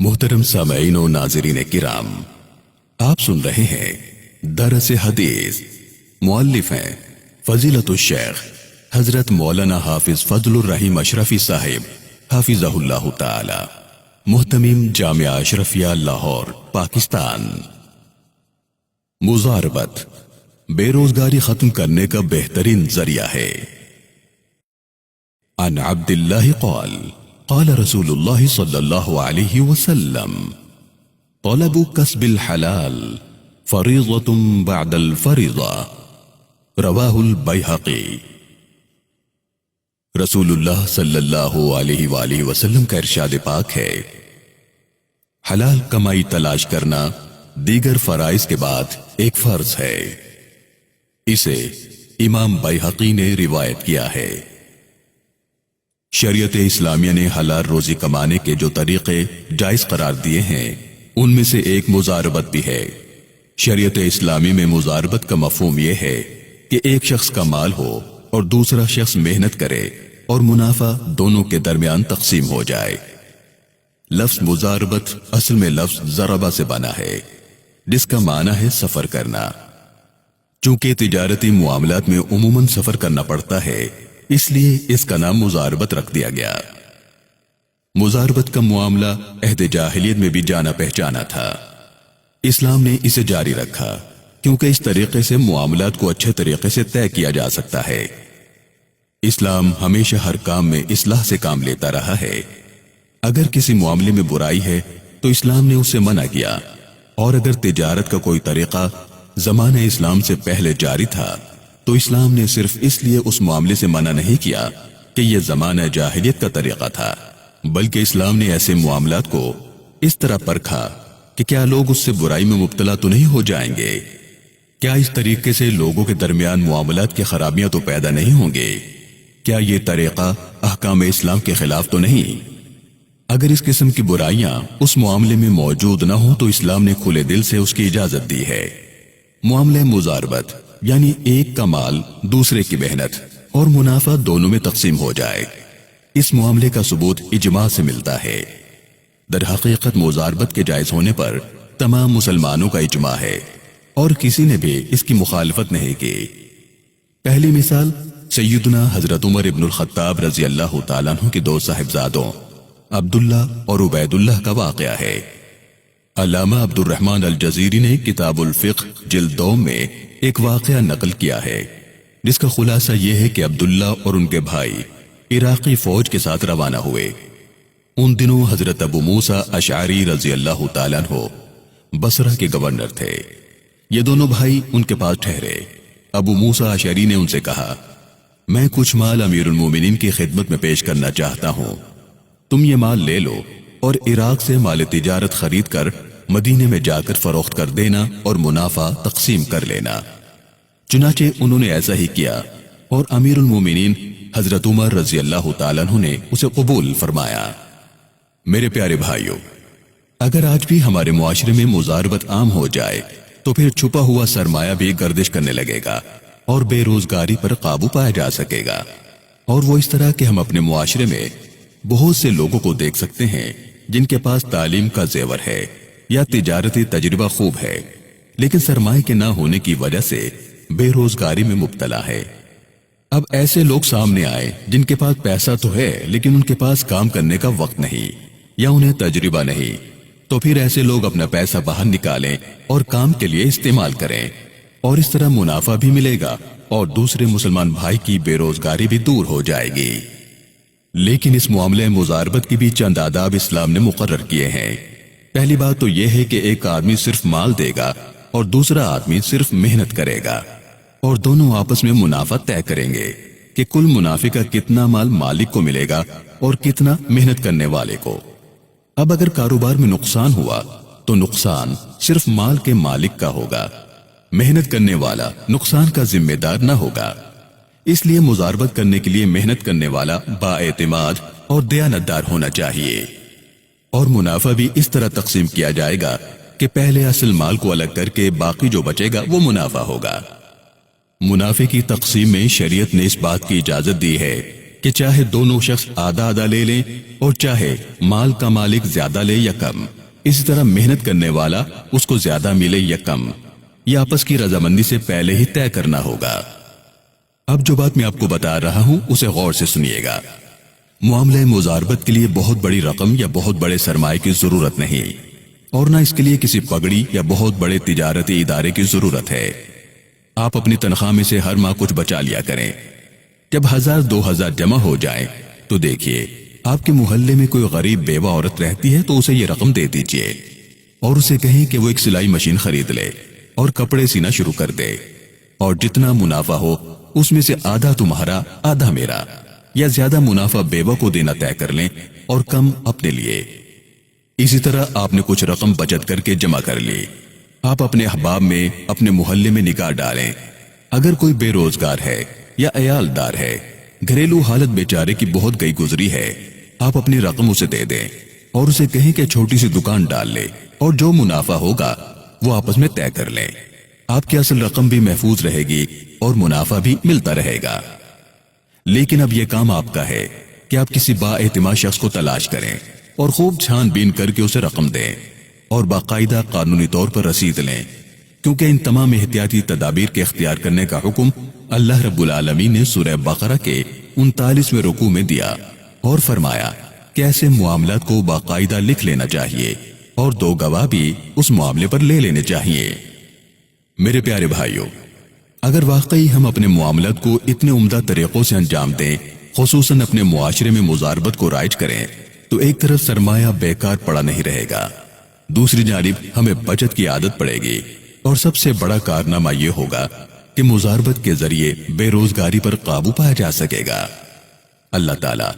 मोहतरम सामईन और नाज़रीन किराम, आप सुन रहे हैं दरस हदीस। मुअल्लिफ हैं फजीलतुल शेख हजरत मौलाना हाफिज फजलुर रहीम अशरफी साहिब हाफिज़हुल्लाह ताला, मुहतमिम जामिया अशरफिया लाहौर पाकिस्तान। मुज़ारबत बेरोजगारी खत्म करने का बेहतरीन जरिया है। अन अब्दिल्लाह क़ाल क़ाल रसूलुल्लाह सल्लल्लाहु अलैहि वसल्लम तलबु कस्बिल हलाल फरीज़तुन बअदल फरीज़ा, रवाहुल बैहक़ी। रसूलुल्लाह सल्लल्लाहु अलैहि वसल्लम का इरशाद पाक है, हलाल कमाई तलाश करना दीगर फराइज के बाद एक फर्ज है। इसे इमाम बैहक़ी ने रिवायत किया है। शरीयत इस्लामिया ने हलाल रोजी कमाने के जो तरीके जायज करार दिए हैं, उनमें से एक मुज़ारबत भी है। शरीयत इस्लामी में मुज़ारबत का मफ़हूम यह है कि एक शख्स का माल हो और दूसरा शख्स मेहनत करे और मुनाफा दोनों के दरमियान तकसीम हो जाए। लफ्ज़ मुज़ारबत असल में लफ्ज़ ज़रबा से बना है, जिसका माना है सफर करना। चूंकि तिजारती मुआमलात में उमूमन सफर करना पड़ता है, इसलिए इसका नाम मुज़ारबत रख दिया गया। मुज़ारबत का मामला अहद जाहिलियत में भी जाना पहचाना था। इस्लाम ने इसे जारी रखा क्योंकि इस तरीके से मुआमलात को अच्छे तरीके से तय किया जा सकता है। इस्लाम हमेशा हर काम में इस्लाह से काम लेता रहा है। अगर किसी मामले में बुराई है तो इस्लाम ने उसे मना किया, और अगर तिजारत का कोई तरीका ज़माने इस्लाम से पहले जारी था तो इस्लाम ने सिर्फ इसलिए उस मामले से मना नहीं किया कि यह ज़माना जाहिलियत का तरीका था, बल्कि इस्लाम ने ऐसे मामलात को इस तरह परखा कि क्या लोग उससे बुराई में मुब्तला तो नहीं हो जाएंगे, क्या इस तरीके से लोगों के दरमियान मामलात की खराबियां तो पैदा नहीं होंगे, क्या यह तरीका अहकाम इस्लाम के खिलाफ तो नहीं। अगर इस किस्म की बुराइयां उस मामले में मौजूद न हो तो इस्लाम ने खुले दिल से उसकी इजाजत दी है। मामले मुज़ारबत यानी एक का माल दूसरे की मेहनत और मुनाफा दोनों में तकसीम हो जाए, इस मामले का सबूत इजमा से मिलता है। दर हकीकत मुज़ारबत के जायज होने पर तमाम मुसलमानों का इजमा है और किसी ने भी इसकी मुखालफत नहीं की। पहली मिसाल सैयदना हजरत उमर इब्नुल खत्ताब रज़ी अल्लाह ताला अन्हु के दो साहिबजादों अब्दुल्ला और उबैदुल्लाह का वाक़या है। अल्लामा अब्दुर्रहमान अल जज़ीरी ने किताबुल फ़िक़्ह जिल्द 2 में एक वाक़या नकल किया है, जिसका खुलासा यह है कि अब्दुल्ला और उनके भाई इराकी फौज के साथ रवाना हुए। उन दिनों हजरत अबू मूसा अशआरी रज़ी अल्लाह ताला अन्हु बसरा के गवर्नर थे। ये दोनों भाई उनके पास ठहरे। अबू मूसा अशआरी ने उनसे कहा, मैं कुछ माल अमीरुल मोमिनीन की खिदमत में पेश करना चाहता हूं, तुम ये माल ले लो और इराक से माल तिजारत खरीद कर मदीने में जाकर फरोख्त कर देना और मुनाफा तकसीम कर लेना। चुनाचे उन्होंने ऐसा ही किया और अमीरुल मोमिनीन हजरत उमर रज़ी अल्लाह ताला अन्हु ने उसे कबूल फरमाया। मेरे प्यारे भाइयों, अगर आज भी हमारे मुआशरे में मुज़ारबत आम हो जाए तो फिर छुपा हुआ सरमाया भी गर्दिश करने लगेगा और बेरोजगारी पर काबू पाया जा सकेगा। और वो इस तरह के हम अपने मुआशरे में बहुत से लोगों को देख सकते हैं जिनके पास तालीम का जेवर है या तिजारती तजुर्बा खूब है, लेकिन सरमाए के ना होने की वजह से बेरोजगारी में मुब्तला है। अब ऐसे लोग सामने आए जिनके पास पैसा तो है लेकिन उनके पास काम करने का वक्त नहीं या उन्हें तजुर्बा नहीं, तो फिर ऐसे लोग अपना पैसा बाहर निकालें और काम के लिए इस्तेमाल करें, और इस तरह मुनाफा भी मिलेगा और दूसरे मुसलमान भाई की बेरोजगारी भी दूर हो जाएगी। लेकिन इस मामले मुज़ारबत की भी चंद आदाब इस्लाम ने मुकर्रर किए हैं। पहली बात तो यह है कि एक आदमी सिर्फ माल देगा और दूसरा आदमी सिर्फ मेहनत करेगा, और दोनों आपस में मुनाफा तय करेंगे कि कुल मुनाफे का कितना माल मालिक को मिलेगा और कितना मेहनत करने वाले को। अब अगर कारोबार में नुकसान हुआ तो नुकसान सिर्फ माल के मालिक का होगा, मेहनत करने वाला नुकसान का जिम्मेदार न होगा। इसलिए मुज़ारबत करने के लिए मेहनत करने वाला बाएतिमाद और दयानतदार होना चाहिए, और मुनाफा भी इस तरह तकसीम किया जाएगा कि पहले असल माल को अलग करके बाकी जो बचेगा वो मुनाफा होगा। मुनाफे की तकसीम में शरीयत ने इस बात की इजाजत दी है کہ چاہے دونوں شخص آدھا آدھا لے لیں اور چاہے مال کا مالک زیادہ لے یا کم، اسی طرح محنت کرنے والا اس کو زیادہ ملے یا کم، یہ آپس کی رضامندی سے پہلے ہی طے کرنا ہوگا۔ اب جو بات میں آپ کو بتا رہا ہوں اسے غور سے سنیے گا۔ معاملہ مضاربت کے لیے بہت بڑی رقم یا بہت بڑے سرمایے کی ضرورت نہیں، اور نہ اس کے لیے کسی پگڑی یا بہت بڑے تجارتی ادارے کی ضرورت ہے۔ آپ اپنی تنخواہ میں سے ہر ماہ کچھ بچا لیا کریں۔ جب 1000-2000 جمع ہو جائیں تو دیکھیے آپ کے محلے میں کوئی غریب بیوہ عورت رہتی ہے تو اسے یہ رقم دے دیجئے اور اسے کہیں کہ وہ ایک سلائی مشین خرید لے اور کپڑے سینا شروع کر دے، اور جتنا منافع ہو اس میں سے آدھا تمہارا آدھا میرا، یا زیادہ منافع بیوہ کو دینا طے کر لیں اور کم اپنے لیے۔ اسی طرح آپ نے کچھ رقم بچت کر کے جمع کر لی، آپ اپنے احباب میں اپنے محلے میں نکاح ڈالیں۔ اگر کوئی بے روزگار ہے یا عیال دار ہے، گھریلو حالت بیچارے کی بہت گئی گزری ہے، آپ اپنی رقم اسے دے دیں اور اسے کہیں کہ چھوٹی سی دکان ڈال لے اور جو منافع ہوگا وہ آپس میں طے کر لیں۔ آپ کی اصل رقم بھی محفوظ رہے گی اور منافع بھی ملتا رہے گا۔ لیکن اب یہ کام آپ کا ہے کہ آپ کسی با اعتماد شخص کو تلاش کریں اور خوب چھان بین کر کے اسے رقم دیں اور باقاعدہ قانونی طور پر رسید لیں، کیونکہ ان تمام احتیاطی تدابیر کے اختیار کرنے کا حکم اللہ رب العالمین نے سورہ بقرہ کے 39ویں رکوع میں دیا اور فرمایا کہ ایسے معاملات کو باقاعدہ لکھ لینا چاہیے اور 2 گواہ بھی اس معاملے پر لے لینے چاہیے۔ میرے پیارے بھائیوں، اگر واقعی ہم اپنے معاملات کو اتنے عمدہ طریقوں سے انجام دیں، خصوصاً اپنے معاشرے میں مضاربت کو رائج کریں، تو ایک طرف سرمایہ بیکار پڑا نہیں رہے گا، دوسری جانب ہمیں بچت کی عادت پڑے گی، اور سب سے بڑا کارنامہ یہ ہوگا کہ مضاربت کے ذریعے بے روزگاری پر قابو پایا جا سکے گا۔ اللہ تعالی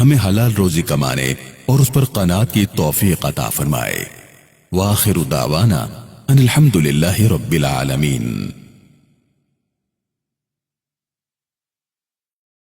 ہمیں حلال روزی کمانے اور اس پر قناعت کی توفیق عطا فرمائے۔ وآخر دعوانا ان الحمد للہ رب العالمین۔